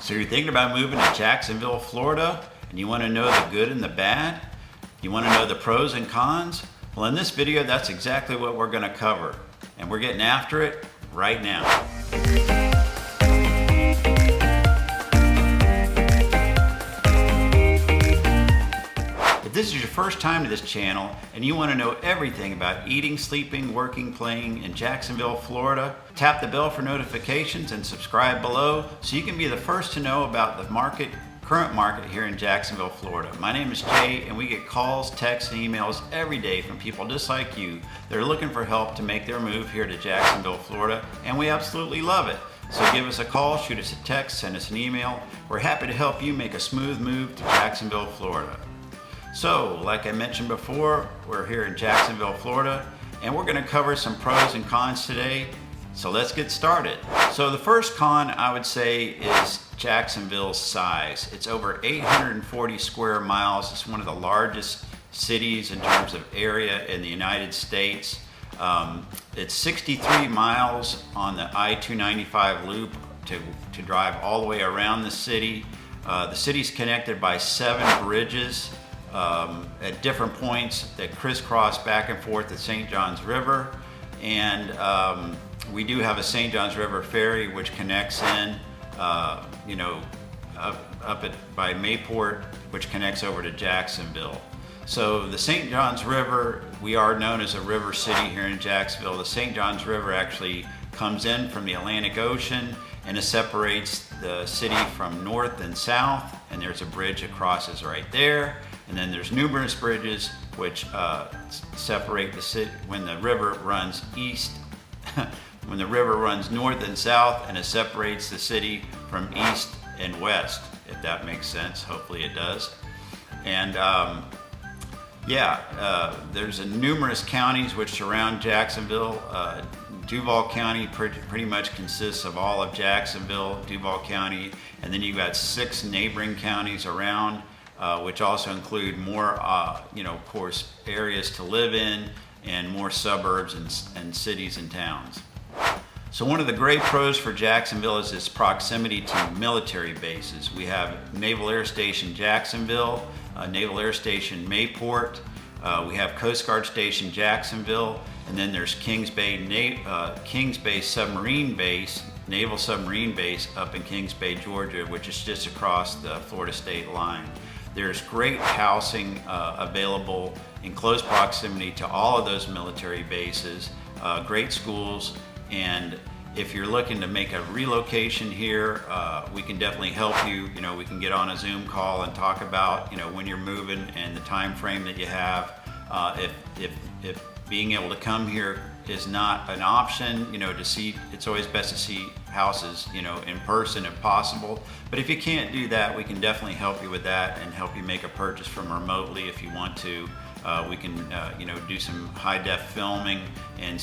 So you're thinking about moving to Jacksonville, Florida, and you want to know the good and the bad? You want to know the pros and cons? Well, in this video, that's exactly what we're going to cover. And we're getting after it right now. If this is your first time to this channel and you want to know everything about eating, sleeping, working, playing in Jacksonville, Florida, tap the bell for notifications and subscribe below so you can be the first to know about the current market here in Jacksonville, Florida. My name is Jay and we get calls, texts, and emails every day from people just like you that are looking for help to make their move here to Jacksonville, Florida, and we absolutely love it. So give us a call, shoot us a text, send us an email. We're happy to help you make a smooth move to Jacksonville, Florida. So, like I mentioned before, we're here in Jacksonville, Florida, and we're going to cover some pros and cons today. So let's get started. So the first con I would say is Jacksonville's size. It's over 840 square miles. It's one of the largest cities in terms of area in the United States. It's 63 miles on the I-295 loop to drive all the way around the city. The city's connected by 7 bridges at different points that crisscross back and forth the St. Johns River, and we do have a St. Johns River ferry which connects in, up by Mayport, which connects over to Jacksonville. So the St. Johns River, we are known as a river city here in Jacksonville. The St. Johns River actually comes in from the Atlantic Ocean and it separates the city from north and south, and there's a bridge that crosses right there. And then there's numerous bridges which separate the city when the river runs east, when the river runs north and south, and it separates the city from east and west, if that makes sense. Hopefully it does. And there's numerous counties which surround Jacksonville. Duval County pretty much consists of all of Jacksonville, Duval County, and then you've got 6 neighboring counties around, which also include more, of course, areas to live in and more suburbs and cities and towns. So one of the great pros for Jacksonville is its proximity to military bases. We have Naval Air Station Jacksonville, Naval Air Station Mayport, we have Coast Guard Station Jacksonville, and then there's Kings Bay Submarine Base, Naval Submarine Base up in Kings Bay, Georgia, which is just across the Florida state line. There's great housing available in close proximity to all of those military bases, great schools, and if you're looking to make a relocation here, we can definitely help you. We can get on a Zoom call and talk about, when you're moving and the time frame that you have. If being able to come here is not an option, to see, it's always best to see houses, in person if possible. But if you can't do that, we can definitely help you with that and help you make a purchase from remotely if you want to. We can, do some high-def filming and,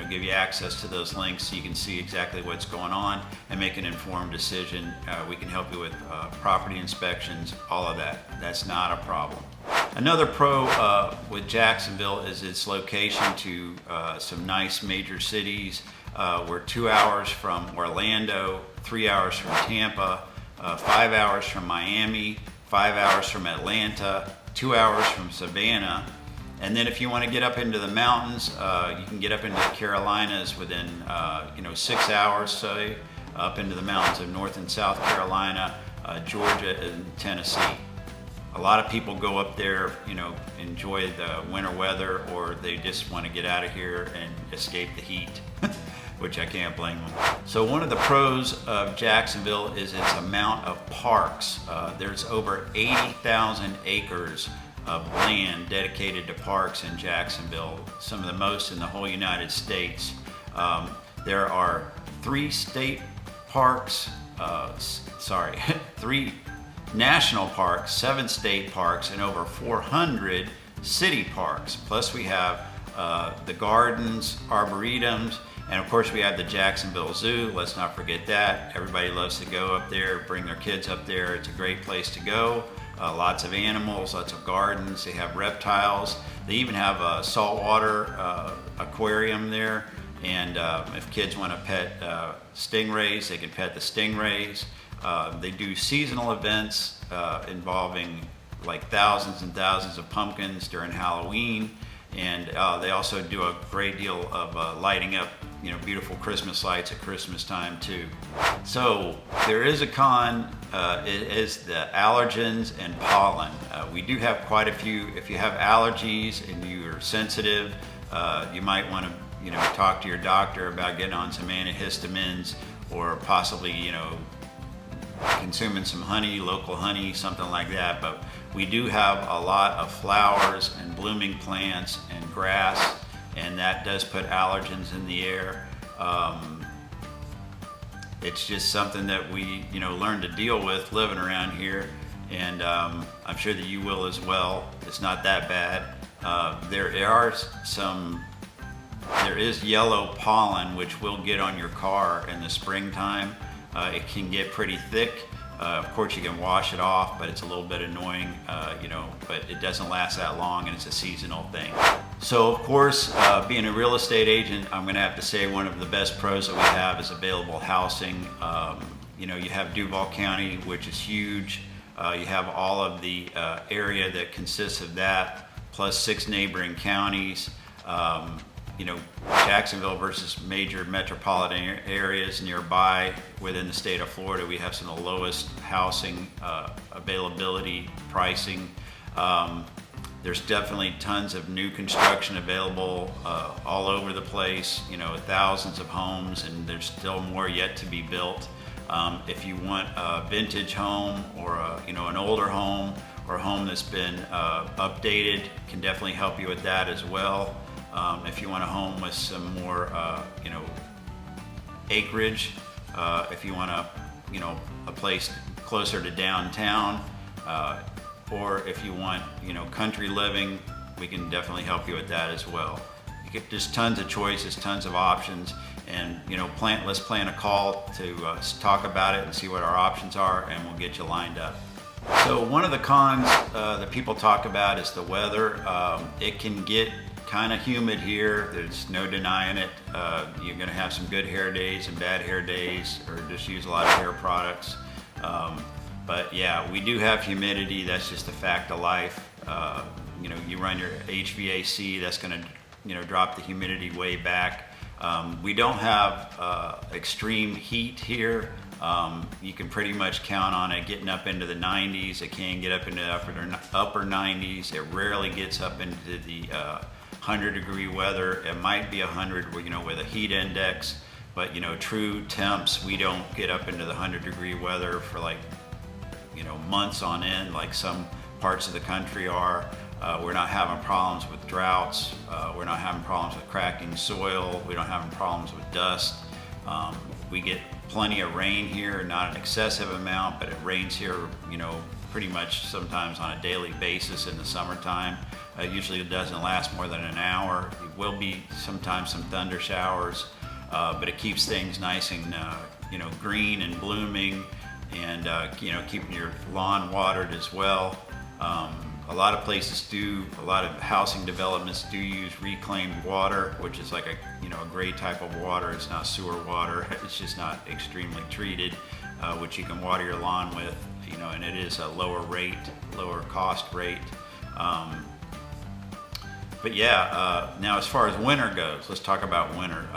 give you access to those links so you can see exactly what's going on and make an informed decision. We can help you with property inspections, all of that. That's not a problem. Another pro with Jacksonville is its location to some nice major cities. We're 2 hours from Orlando, 3 hours from Tampa, 5 hours from Miami, 5 hours from Atlanta, 2 hours from Savannah. And then if you want to get up into the mountains, you can get up into the Carolinas within 6 hours, say, up into the mountains of North and South Carolina, Georgia, and Tennessee. A lot of people go up there, enjoy the winter weather, or they just want to get out of here and escape the heat, which I can't blame them. So one of the pros of Jacksonville is its amount of parks. There's over 80,000 acres of land dedicated to parks in Jacksonville, some of the most in the whole United States. There are 3 state parks, 3 national parks, 7 state parks, and over 400 city parks. Plus we have the gardens, arboretums, and of course we have the Jacksonville Zoo. Let's not forget that. Everybody loves to go up there, bring their kids up there. It's a great place to go. Lots of animals, lots of gardens. They have reptiles. They even have a saltwater aquarium there. And if kids want to pet stingrays, they can pet the stingrays. They do seasonal events involving like thousands and thousands of pumpkins during Halloween, and they also do a great deal of lighting up, beautiful Christmas lights at Christmas time too. So there is a con. It is the allergens and pollen. We do have quite a few. If you have allergies and you're sensitive, you might want to talk to your doctor about getting on some antihistamines, or possibly consuming some honey, local honey, something like that. But we do have a lot of flowers and blooming plants and grass, and that does put allergens in the air. It's just something that we learn to deal with living around here, and I'm sure that you will as well. It's not that bad. There is yellow pollen which will get on your car in the springtime. It can get pretty thick. Of course, you can wash it off, but it's a little bit annoying, but it doesn't last that long, and it's a seasonal thing. So, of course, being a real estate agent, I'm going to have to say one of the best pros that we have is available housing. You have Duval County, which is huge. You have all of the area that consists of that, plus 6 neighboring counties. Jacksonville versus major metropolitan areas nearby within the state of Florida, we have some of the lowest housing availability pricing. There's definitely tons of new construction available all over the place, thousands of homes, and there's still more yet to be built. If you want a vintage home, or an older home, or a home that's been updated, can definitely help you with that as well. If you want a home with some more, acreage, if you want a place closer to downtown, or if you want, country living, we can definitely help you with that as well. There's tons of choices, tons of options, and let's plan a call to talk about it and see what our options are, and we'll get you lined up. So one of the cons that people talk about is the weather. It can get kind of humid here. There's no denying it. You're going to have some good hair days and bad hair days, or just use a lot of hair products. But yeah, we do have humidity. That's just a fact of life. You run your HVAC, that's going to drop the humidity way back. We don't have extreme heat here. You can pretty much count on it getting up into the 90s. It can get up into the upper 90s. It rarely gets up into the 100-degree weather. It might be 100 with a heat index, but true temps, we don't get up into the 100-degree weather for months on end like some parts of the country are. We're not having problems with droughts. We're not having problems with cracking soil. We don't have problems with dust. We get plenty of rain here, not an excessive amount, but it rains here, pretty much sometimes on a daily basis in the summertime. Usually it doesn't last more than an hour. It will be sometimes some thunder showers, but it keeps things nice and green and blooming, and keeping your lawn watered as well. A lot of a lot of housing developments do use reclaimed water, which is like a great type of water. It's not sewer water. It's just not extremely treated, which you can water your lawn with, and it is a lower cost rate. But yeah, now as far as winter goes, let's talk about winter.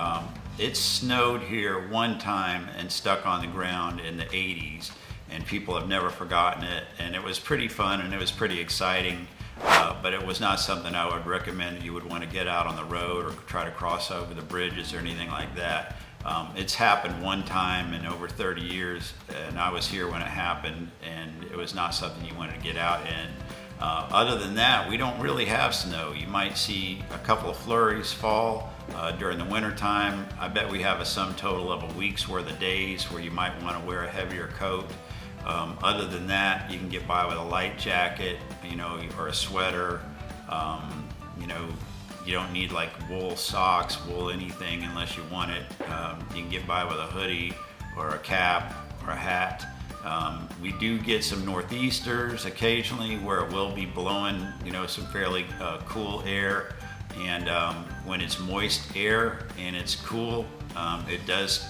It snowed here one time and stuck on the ground in the 80s, and people have never forgotten it, and it was pretty fun and it was pretty exciting, but it was not something I would recommend that you would want to get out on the road or try to cross over the bridges or anything like that. It's happened one time in over 30 years, and I was here when it happened, and it was not something you wanted to get out in. Other than that, we don't really have snow. You might see a couple of flurries fall during the winter time. I bet we have a sum total of a week's worth of days where you might want to wear a heavier coat. Other than that, you can get by with a light jacket, or a sweater. You don't need like wool socks, wool anything unless you want it. You can get by with a hoodie or a cap or a hat. We do get some northeasters occasionally where it will be blowing, some fairly cool air. And when it's moist air and it's cool, it does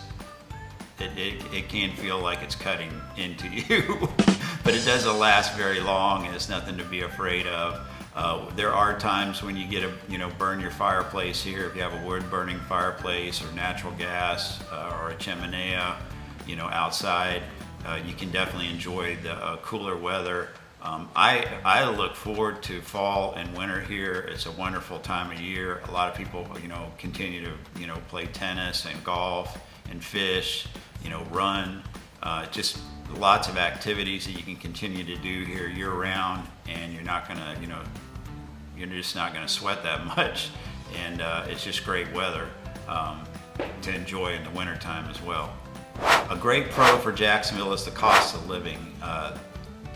it can feel like it's cutting into you, but it doesn't last very long, and it's nothing to be afraid of. There are times when you get burn your fireplace here, if you have a wood burning fireplace or natural gas or a chimenea, outside. You can definitely enjoy the cooler weather. I look forward to fall and winter here. It's a wonderful time of year. A lot of people, continue to, play tennis and golf and fish, run. Just lots of activities that you can continue to do here year round, and you're not gonna, you're just not gonna sweat that much. And it's just great weather to enjoy in the wintertime as well. A great pro for Jacksonville is the cost of living.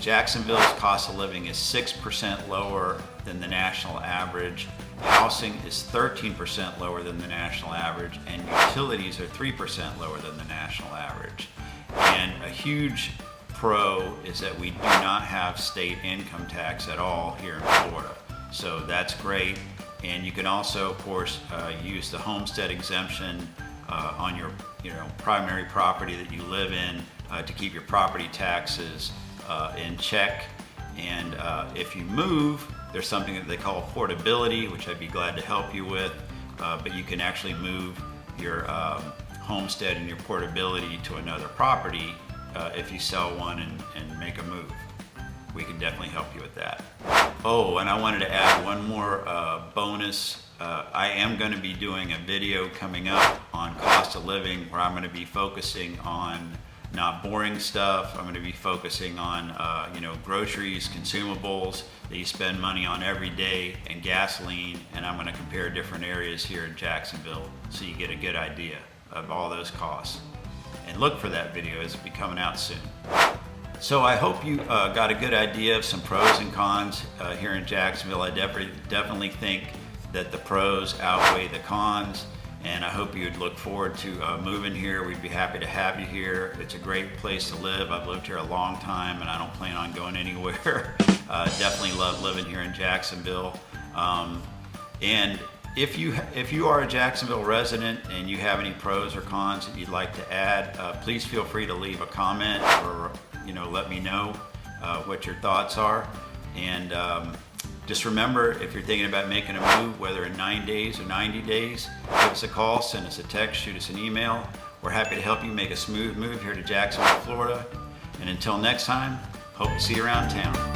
Jacksonville's cost of living is 6% lower than the national average. Housing is 13% lower than the national average, and utilities are 3% lower than the national average. And a huge pro is that we do not have state income tax at all here in Florida. So that's great. And you can also, of course, use the homestead exemption on your primary property that you live in to keep your property taxes in check. And if you move, there's something that they call portability, which I'd be glad to help you with, but you can actually move your homestead and your portability to another property if you sell one and make a move. We can definitely help you with that. Oh, and I wanted to add one more bonus. I am going to be doing a video coming up on cost of living, where I'm going to be focusing on not boring stuff. I'm going to be focusing on groceries, consumables that you spend money on every day, and gasoline, and I'm going to compare different areas here in Jacksonville so you get a good idea of all those costs. And look for that video, as it'll be coming out soon. So I hope you got a good idea of some pros and cons here in Jacksonville. I definitely think that the pros outweigh the cons, and I hope you'd look forward to moving here. We'd be happy to have you here. It's a great place to live. I've lived here a long time, and I don't plan on going anywhere. Definitely love living here in Jacksonville. And if you are a Jacksonville resident and you have any pros or cons that you'd like to add, please feel free to leave a comment or let me know what your thoughts are. And just remember, if you're thinking about making a move, whether in 9 days or 90 days, give us a call, send us a text, shoot us an email. We're happy to help you make a smooth move here to Jacksonville, Florida. And until next time, hope to see you around town.